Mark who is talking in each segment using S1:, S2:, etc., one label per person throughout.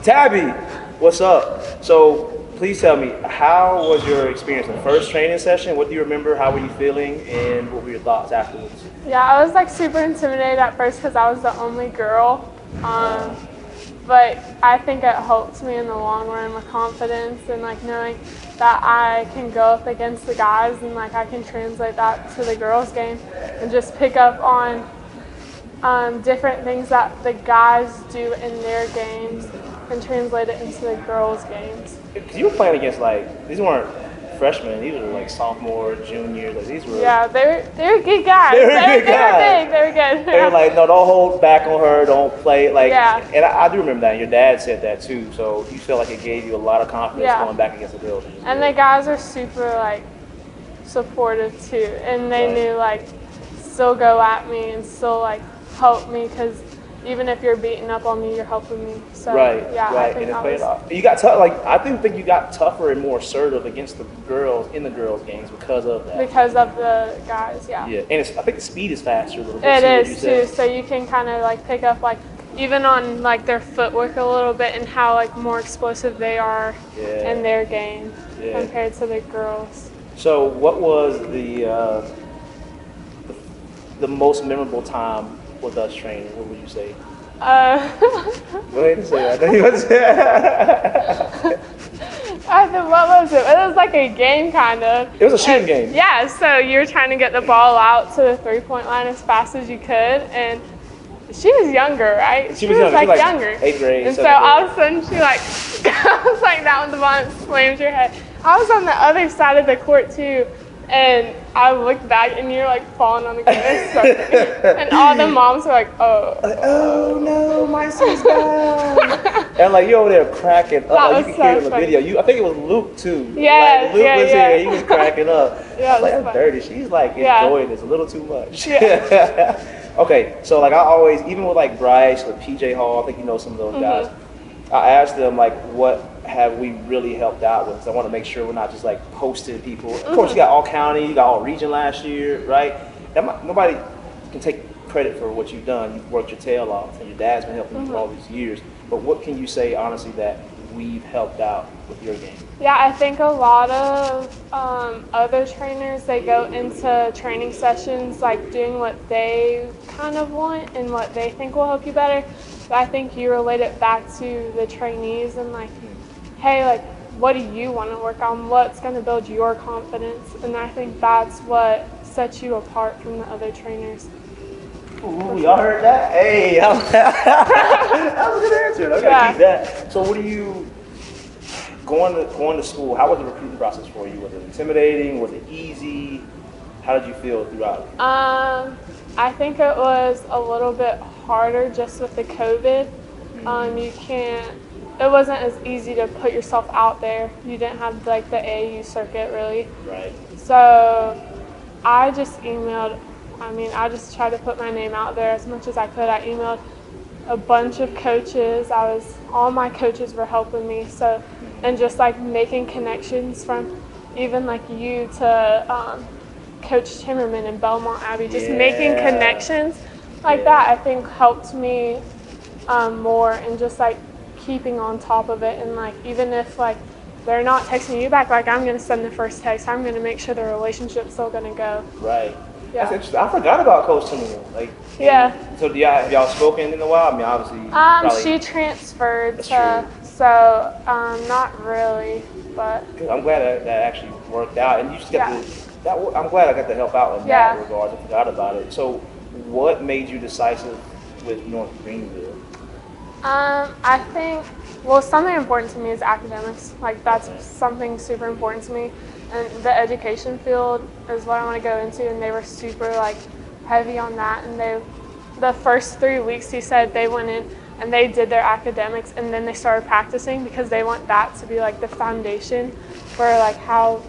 S1: Tabby, what's up? So please tell me, how was your experience in the first training session? What do you remember? How were you feeling? And what were your thoughts afterwards?
S2: Yeah, I was like super intimidated at first because I was the only girl. But I think it helped me in the long run with confidence and like knowing that I can go up against the guys and like I can translate that to the girls' game and just pick up on different things that the guys do in their games and translate it into the girls' games.
S1: Because you were playing against like, these weren't freshmen, these were like sophomores, juniors, like these were.
S2: Yeah, they were good guys.
S1: They were good guys.
S2: They were good.
S1: They were like, no, don't hold back on her, don't play. Like,
S2: Yeah.
S1: And I do remember that. And your dad said that too. So you felt like it gave you a lot of confidence
S2: Yeah.
S1: going back against the girls.
S2: And the guys are super like supportive too, and they
S1: Right.
S2: knew like still go at me and still like help me because even if you're beating up on me, you're helping me. So yeah, I think
S1: and it
S2: that
S1: played
S2: was,
S1: off. You got tough. Like I think you got tougher and more assertive against the girls in the girls' games because of that.
S2: because of the guys. Yeah,
S1: Yeah, and I think the speed is faster a little bit.
S2: it
S1: too, what you
S2: is
S1: said.
S2: too. So you can kind of like pick up like even on like their footwork a little bit and how like more explosive they are
S1: Yeah.
S2: in their game
S1: Yeah.
S2: compared to the girls.
S1: So what was the most memorable time with us training? What would you say? Go ahead and say that. I know you want to say that.
S2: I think, what was it? It was like a game kind of.
S1: It was a shooting game.
S2: Yeah, so you were trying to get the ball out to the three-point line as fast as you could, and she was younger, right?
S1: She was younger.
S2: like
S1: She was, like,
S2: younger.
S1: 8th grade,
S2: And so
S1: 7th grade.
S2: all of a sudden she like goes like that with the ball and slams your head. I was on the other side of the court too, and I looked back and you're like falling on the ground. And all the moms were like, oh.
S1: Like, oh no, my son's down. And like you over there cracking up.
S2: That
S1: Like, you
S2: was
S1: can hear it
S2: so
S1: in the
S2: funny.
S1: video. You, I think it was Luke too.
S2: Yeah,
S1: like, Luke
S2: yeah,
S1: was
S2: yeah.
S1: here. He was cracking up.
S2: Yeah, it
S1: like
S2: was
S1: I'm
S2: funny.
S1: dirty. She's like
S2: Yeah.
S1: enjoying this a little too much.
S2: Yeah.
S1: Okay, so like I always, even with like Bryce or PJ Hall, I think you know some of those guys. I asked them like, what have we really helped out with? 'Cause I want to make sure we're not just like posting people. Of course, you got all county, you got all region last year, right? Nobody can take credit for what you've done. You've worked your tail off, and your dad's been helping you for all these years. But what can you say honestly that we've helped out with your game?
S2: Yeah, I think a lot of other trainers, they go into training sessions like doing what they kind of want and what they think will help you better. But I think you relate it back to the trainees and like, hey, like, what do you want to work on? What's going to build your confidence? And I think that's what sets you apart from the other trainers.
S1: Ooh, y'all heard that? Hey, that was a good answer. I gotta keep that. So, what do you going to school? How was the recruiting process for you? Was it intimidating? Was it easy? How did you feel throughout it?
S2: I think it was a little bit harder just with the COVID. It wasn't as easy to put yourself out there. You didn't have like the AAU circuit really.
S1: Right.
S2: So I just I just tried to put my name out there as much as I could. I emailed a bunch of coaches. All my coaches were helping me. So, and just like making connections from even like you to Coach Timmerman and Belmont Abbey, just making connections like that, I think helped me more, and just like keeping on top of it. And like even if like they're not texting you back, like I'm going to send the first text. I'm going to make sure the relationship's still going to go.
S1: Right.
S2: Yeah.
S1: That's interesting. I forgot about Coach Timmerman. Like.
S2: Yeah.
S1: So have y'all spoken in a while? I mean, obviously. Probably,
S2: She transferred,
S1: That's
S2: so not really, but
S1: I'm glad that actually worked out, and you just got I'm glad I got to help out in that regard. I forgot about it. So, what made you decisive with North Greenville?
S2: I think, well, something important to me is academics. Like that's something super important to me, and the education field is what I want to go into. And they were super like heavy on that. And the first 3 weeks, he said they went in and they did their academics, and then they started practicing because they want that to be like the foundation for like how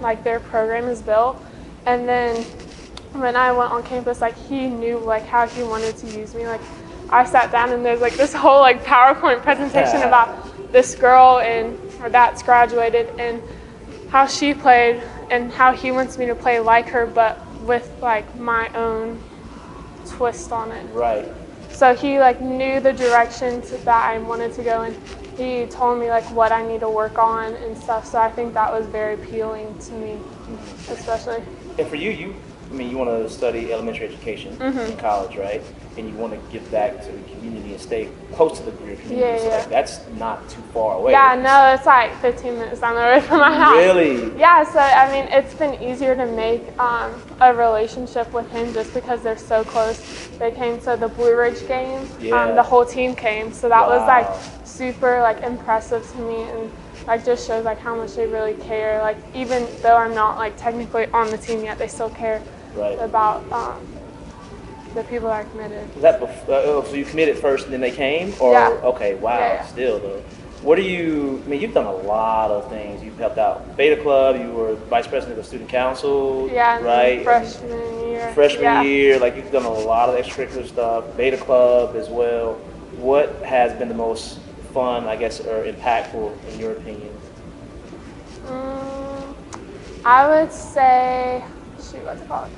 S2: like their program is built. And then when I went on campus, like he knew like how he wanted to use me. Like I sat down and there's like this whole like PowerPoint presentation about this girl that's graduated and how she played and how he wants me to play like her, but with like my own twist on it.
S1: Right.
S2: So he like knew the direction that I wanted to go in. he told me like what I need to work on and stuff. So I think that was very appealing to me, especially.
S1: And for you, you want to study elementary education in college, right? And you want to give back to the community and stay close to the Greer community.
S2: Yeah,
S1: so
S2: yeah.
S1: like, that's not too far away.
S2: Yeah, no, it's like 15 minutes down the road from my house.
S1: Really?
S2: Yeah, so I mean, it's been easier to make a relationship with him just because they're so close. They came to the Blue Ridge game. The whole team came, so that was like super like impressive to me, and like just shows like how much they really care. Like even though I'm not like technically on the team yet, they still care about the people that are committed.
S1: Was that so you committed first and then they came? Or okay, wow,
S2: Yeah.
S1: Still though. What do you, I mean, you've done a lot of things. You've helped out Beta Club, you were vice president of the student council, right? Freshman year, like you've done a lot of extracurricular stuff, Beta Club as well. What has been the most fun, I guess, or impactful in your opinion?
S2: I would say, what's it called?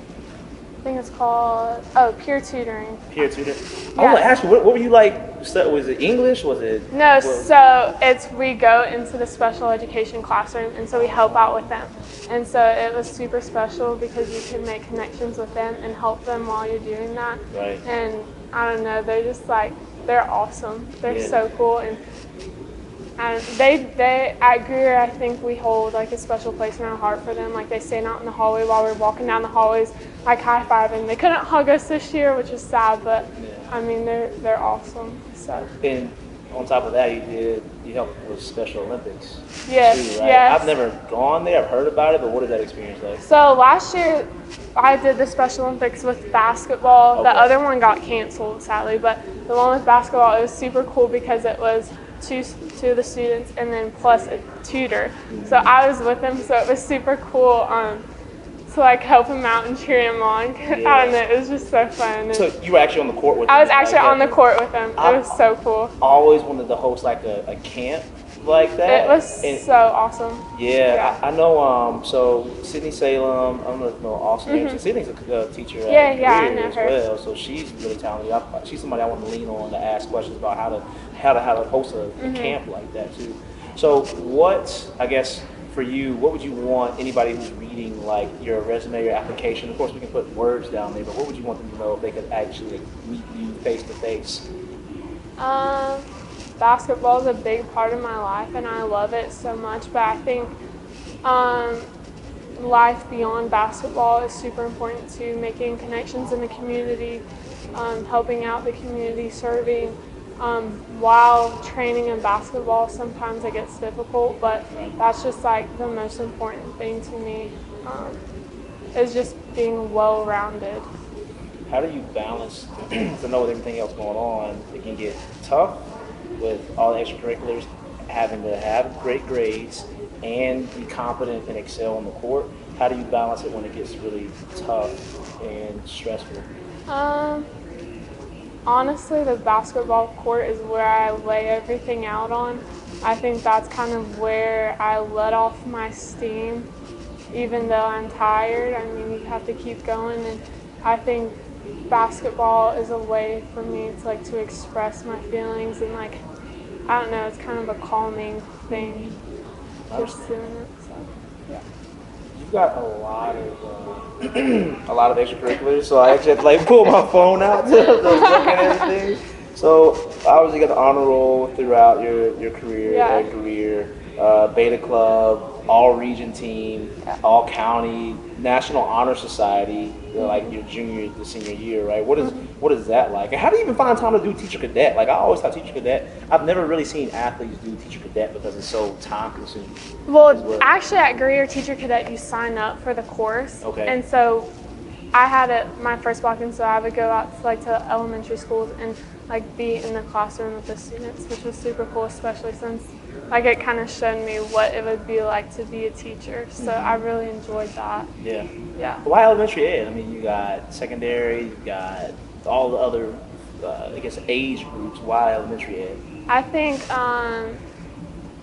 S2: I think it's called, peer tutoring.
S1: Peer tutoring? I want to ask you, what were you like, was it English, was it?
S2: No, so we go into the special education classroom, and so we help out with them. And so it was super special because you can make connections with them and help them while you're doing that.
S1: Right.
S2: And I don't know, they're just like, they're awesome. They're so cool. And they at Greer, I think we hold like a special place in our heart for them. Like they stand out in the hallway while we're walking down the hallways, like high-fiving. They couldn't hug us this year, which is sad, but I mean they're awesome. So.
S1: And on top of that, you helped with Special Olympics.
S2: Yes,
S1: too, right?
S2: yes.
S1: I've never gone there. I've heard about it, but what is that experience like?
S2: So last year, I did the Special Olympics with basketball.
S1: Okay.
S2: The other one got canceled, sadly, but the one with basketball, it was super cool because it was two of the students and then plus a tutor. So I was with them, so it was super cool to like help him out and cheer him on. I don't know, it was just so fun.
S1: So you were actually on the court with them?
S2: I was actually on the court with them. It was so cool.
S1: I always wanted to host like a camp like that.
S2: It was so awesome.
S1: Yeah, I know. So Sydney Salem, I don't know if you know Austin. Sydney's a teacher at Greer
S2: I know
S1: as
S2: her.
S1: well. So she's really talented. She's somebody I want to lean on to ask questions about how to host a camp like that too. So what, I guess, for you, what would you want anybody who's reading like your resume, your application? Of course, we can put words down there, but what would you want them to know if they could actually meet you face to face?
S2: Basketball is a big part of my life, and I love it so much. But I think life beyond basketball is super important too. Making connections in the community, helping out the community, serving. While training in basketball, sometimes it gets difficult, but that's just like the most important thing to me, is just being well-rounded.
S1: How do you balance, to know with everything else going on, it can get tough with all the extracurriculars, having to have great grades and be competent and excel on the court? How do you balance it when it gets really tough and stressful?
S2: Honestly, the basketball court is where I lay everything out on. I think that's kind of where I let off my steam, even though I'm tired. I mean, you have to keep going, and I think basketball is a way for me to express my feelings, and like, I don't know, it's kind of a calming thing, just doing it. So, yeah.
S1: You've got a lot of extracurriculars, so I actually had to pull my phone out to look at everything. So obviously you got the honor roll throughout your career at Greer, Beta Club, all region team, all county, National Honor Society, like your junior to senior year, right? What is that like? And how do you even find time to do teacher cadet? Like I always thought teacher cadet, I've never really seen athletes do teacher cadet because it's so time consuming.
S2: Well, actually at Greer Teacher Cadet, you sign up for the course. Okay. And so I had my first block, and so I would go out to elementary schools and be in the classroom with the students, which was super cool, especially since it kind of showed me what it would be like to be a teacher. So I really enjoyed that. Yeah. Yeah.
S1: Why elementary ed? I mean, you got secondary, you got all the other, age groups. Why elementary ed?
S2: I think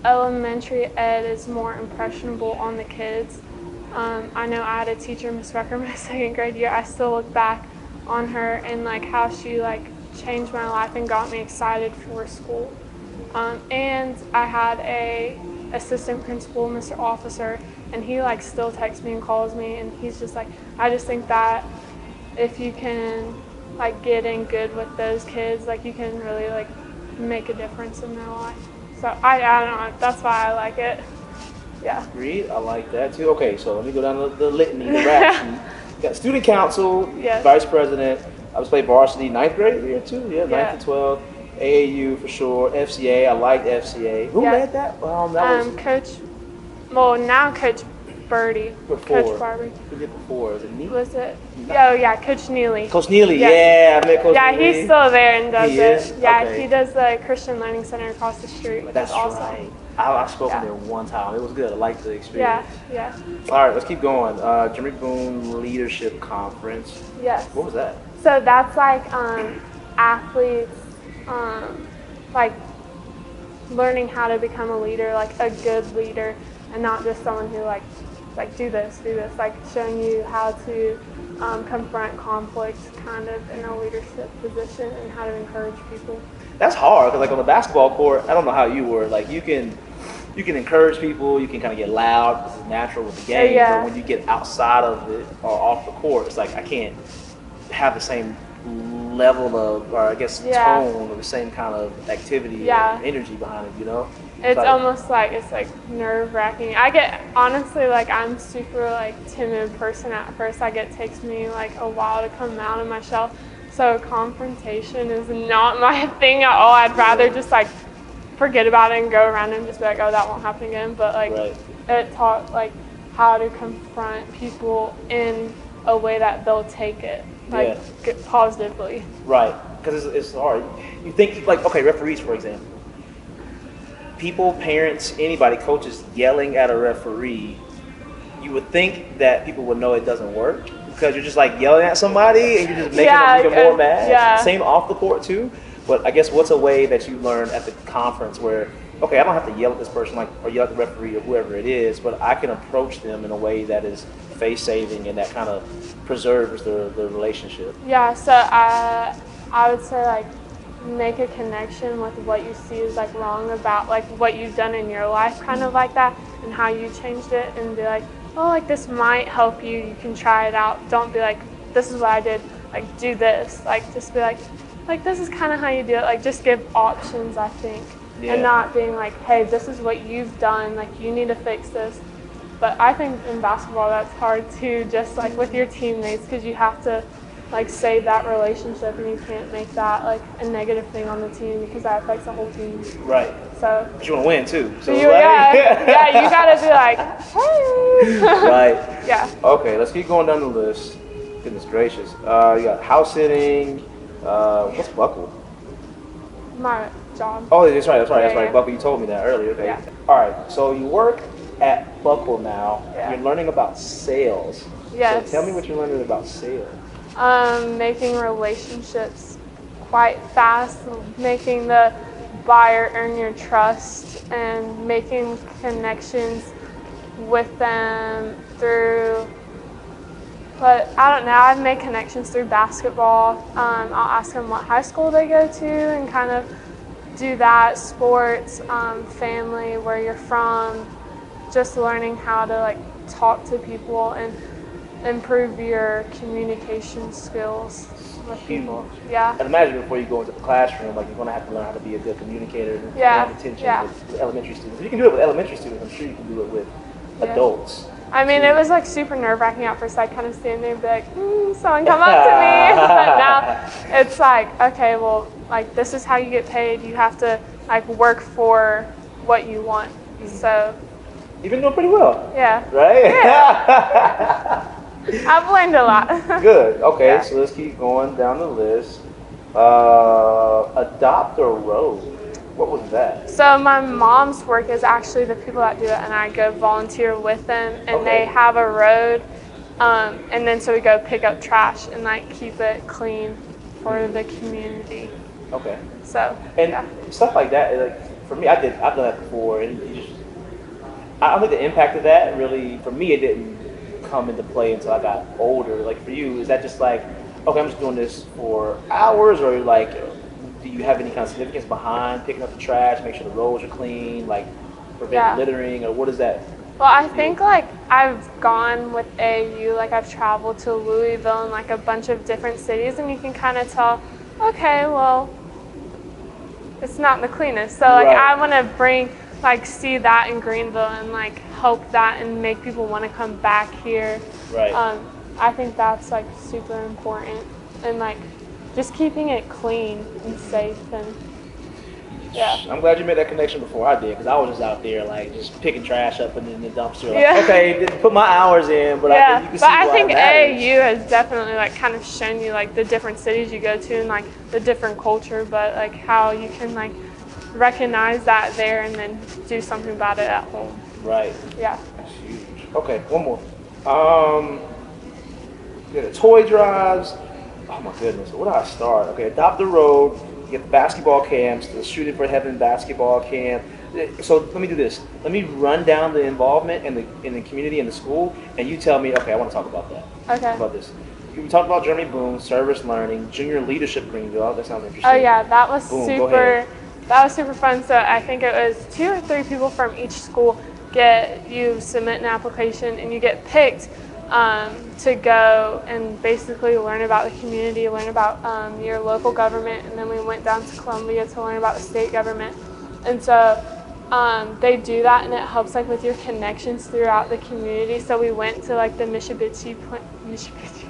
S2: elementary ed is more impressionable on the kids. I know I had a teacher, Miss Rucker, my second grade year. I still look back on her and how she changed my life and got me excited for school. And I had a assistant principal, Mr. Officer, and he like still texts me and calls me, and he's just like, I just think that if you can like get in good with those kids, like you can really like make a difference in their life. So I don't know, that's why I like it. Yeah.
S1: Agreed. I like that too. Okay, so let me go down the litany, the rap sheet. Got student council,
S2: Yes.
S1: vice president. I was playing varsity 9th grade year too. Yeah, 9th to 12th. AAU for sure. FCA. I liked FCA. Who led that? That was
S2: Coach. Well, now Coach Birdie.
S1: before.
S2: Coach Barbie.
S1: Who did before? Was it me?
S2: Was it? Oh yeah, Coach Neely.
S1: Coach Neely.
S2: Yeah.
S1: Yeah, I met Coach Neely.
S2: Yeah, he's still there and does
S1: He
S2: it.
S1: is?
S2: Yeah,
S1: Okay.
S2: he does the Christian Learning Center across the street. Which
S1: That's
S2: is awesome.
S1: right. I've spoken there one time. It was good. I liked the experience.
S2: Yeah.
S1: All right, let's keep going. Jimmy Boone Leadership Conference.
S2: Yes.
S1: What was that?
S2: So that's like athletes, like learning how to become a leader, like a good leader, and not just someone who like do this, like showing you how to confront conflict kind of in a leadership position and how to encourage people.
S1: That's hard because like on the basketball court, I don't know how you were. Like you can encourage people, you can kind of get loud because it's natural with the game.
S2: Yeah.
S1: But when you get outside of it or off the court, it's like I can't have the same level of, or I guess tone or the same kind of activity and energy behind it. You know.
S2: It's
S1: like,
S2: almost like it's like nerve-wracking. I get honestly like I'm super like timid person at first. It takes me like a while to come out of my shell. So confrontation is not my thing at all. I'd rather just like forget about it and go around and just be like, oh, that won't happen again. But like it taught like how to confront people in a way that they'll take it like positively.
S1: Right, because it's hard. You think like referees for example. People, parents, anybody, coaches yelling at a referee, you would think that people would know it doesn't work because you're just like yelling at somebody and you're just making them even more mad.
S2: Yeah.
S1: Same off the court too. But I guess what's a way that you learned at the conference where, okay, I don't have to yell at this person or yell at the referee or whoever it is, but I can approach them in a way that is face-saving and that kind of preserves the relationship.
S2: Yeah, so I would say like make a connection with what you see is like wrong about like what you've done in your life, kind of like that, and how you changed it, and be like, oh, like this might help you, you can try it out. Don't be like, this is what I did, like do this. Like just be like this is kind of how you do it. Like just give options, I think, and not being like, hey, this is what you've done, like you need to fix this. But I think in basketball that's hard too, just like with your teammates, because you have to like save that relationship, and you can't make that like a negative thing on the team because that affects the whole team.
S1: Right.
S2: So.
S1: But you want to win too. So
S2: you gotta be like, hey.
S1: Right.
S2: Yeah.
S1: Okay, let's keep going down the list. Goodness gracious. You got house sitting. What's buckle?
S2: My job.
S1: Oh, that's right.
S2: Yeah.
S1: Buckle, you told me that earlier. Okay.
S2: Yeah.
S1: All right. So you work at Buckle now.
S2: Yeah.
S1: You're learning about sales.
S2: Yes.
S1: So tell me what you're learning about sales.
S2: Making relationships quite fast, making the buyer earn your trust, and making connections with them through, but I don't know, I've made connections through basketball. I'll ask them what high school they go to and kind of do that, sports, family, where you're from, just learning how to like talk to people and improve your communication skills with people. Yeah.
S1: And imagine before you go into the classroom, like you're going to have to learn how to be a good communicator and have attention with elementary students. If you can do it with elementary students, I'm sure you can do it with adults.
S2: I mean, it was like super nerve-wracking at first. I'd kind of stand there and be like, someone come up to me. But now it's like, okay, well, like this is how you get paid. You have to like work for what you want. So.
S1: You've been doing pretty well.
S2: Yeah.
S1: Right?
S2: Yeah. I've learned a lot.
S1: Good. Okay, so let's keep going down the list. Adopt a road. What was that?
S2: So my mom's work is actually the people that do it, and I go volunteer with them, and they have a road, and then so we go pick up trash and like keep it clean for the community.
S1: Okay.
S2: So
S1: stuff like that. Like for me, I've done that before, and I don't think the impact of that really, for me, it didn't come into play until I got older. Like for you, is that just like, okay, I'm just doing this for hours, or like do you have any kind of significance behind picking up the trash, make sure the roads are clean, like prevent
S2: Yeah.
S1: littering, or what is that?
S2: Well, I think like I've gone with AU, like I've traveled to Louisville and like a bunch of different cities, and you can kind of tell, okay, well, it's not the cleanest. So like
S1: Right.
S2: I want to see that in Greenville and like help that and make people want to come back here.
S1: Right.
S2: I think that's like super important, and like just keeping it clean and safe and yeah.
S1: I'm glad you made that connection before I did, because I was just out there like just picking trash up and in the dumpster. Like,
S2: Yeah.
S1: okay, didn't put my hours in, but I think you can see
S2: But I
S1: why
S2: think
S1: it matters.
S2: AAU has definitely like kind of shown you like the different cities you go to and like the different culture, but like how you can like recognize that there and then do something about it at home.
S1: Right.
S2: Yeah.
S1: That's huge. Okay, one more. Yeah, the toy drives. Oh my goodness, where do I start? Okay, Adopt the Road. You get the basketball camps, the Shooting for Heaven basketball camp. So let me do this. Let me run down the involvement in the community and the school, and you tell me. Okay, I want to talk about that.
S2: Okay.
S1: About this. We talked about Jeremy Boone, service learning, junior leadership Greenville. That sounds interesting.
S2: Oh yeah, that was
S1: Boom, go
S2: super.
S1: ahead.
S2: That was super fun. So I think it was 2 or 3 people from each school you submit an application and you get picked to go and basically learn about the community, learn about your local government, and then we went down to Columbia to learn about the state government. And so they do that, and it helps like with your connections throughout the community. So we went to like the Mitsubishi plant,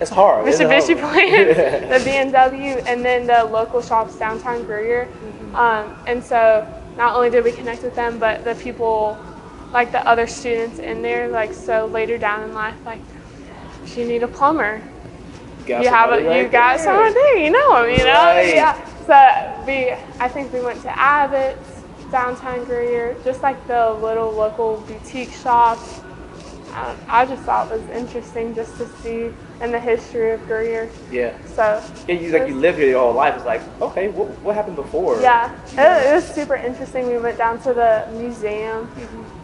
S1: It's hard. It's hard.
S2: the BMW, and then the local shops downtown Greer. And so not only did we connect with them, but the people, like the other students in there, like so later down in life, like if you need a plumber, you got someone there, you know them, you know?
S1: Right.
S2: Yeah. So I think we went to Abbott's, downtown Greer, just like the little local boutique shops. I just thought it was interesting just to see in the history of Greer.
S1: Yeah.
S2: So
S1: Yeah, you live here your whole life. It's like, okay, what happened before?
S2: yeah, it was super interesting. We went down to the museum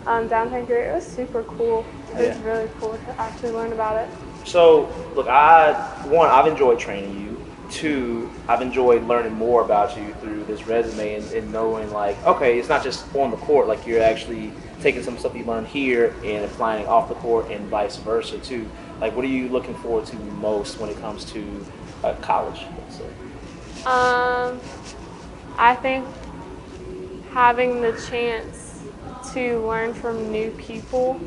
S2: downtown Greer. It was super cool. It was really cool to actually learn about it.
S1: So, look, I've enjoyed training you. 2, I've enjoyed learning more about you through this resume and knowing, like, okay, it's not just on the court. Like, you're actually taking some stuff you learned here and applying it off the court and vice versa, too. Like, what are you looking forward to most when it comes to college, let's say?
S2: I think having the chance to learn from new people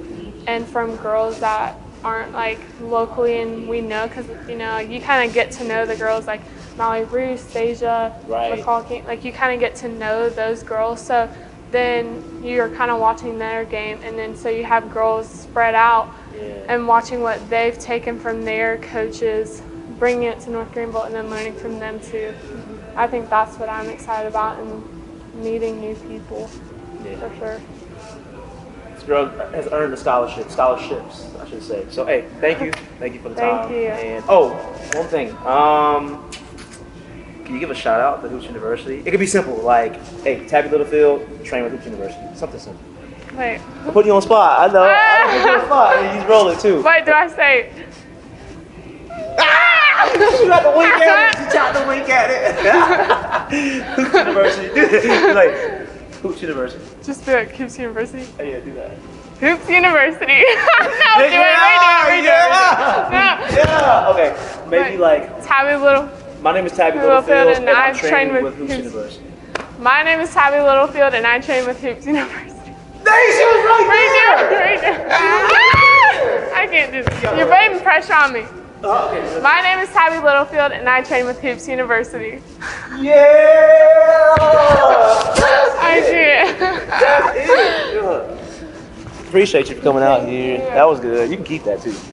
S2: and from girls that aren't like locally and we know, because you know you kind of get to know the girls like Molly Roos, Stasia,
S1: Right.
S2: McCall King, like you kind of get to know those girls, so then you're kind of watching their game, and then so you have girls spread out and watching what they've taken from their coaches, bringing it to North Greenville, and then learning from them too. I think that's what I'm excited about, and meeting new people for sure.
S1: This girl has earned a scholarships, I should say. So, hey, thank you for the time.
S2: Thank you.
S1: And one thing, can you give a shout out to Hoops University? It could be simple, like, hey, Tabitha Littlefield, train with Hoops University, something simple.
S2: Wait.
S1: I'm putting you on the spot. I know. I'm putting you on the spot. And he's rolling too.
S2: Wait, do I say?
S1: She tried to wink at it. Hoops University. Like, Hoops University.
S2: Just do it. Hoops University.
S1: Oh, yeah, do that.
S2: Hoops University. No, do it.
S1: Yeah. Okay. Maybe like.
S2: Tabby Little.
S1: My name is Tabby
S2: Littlefield,
S1: Littlefield,
S2: and
S1: and I'm
S2: I've trained
S1: training
S2: with
S1: with Hoops
S2: Hoops.
S1: University.
S2: My name is Tabby Littlefield, and I train with Hoops University.
S1: Dang, she was right there.
S2: Right there. I can't do this. You're putting pressure on me.
S1: Oh, okay.
S2: My name is Tabby Littlefield, and I train with Hoops University.
S1: Yeah.
S2: I did.
S1: That's it. Appreciate you for coming out here. That was good. You can keep that too.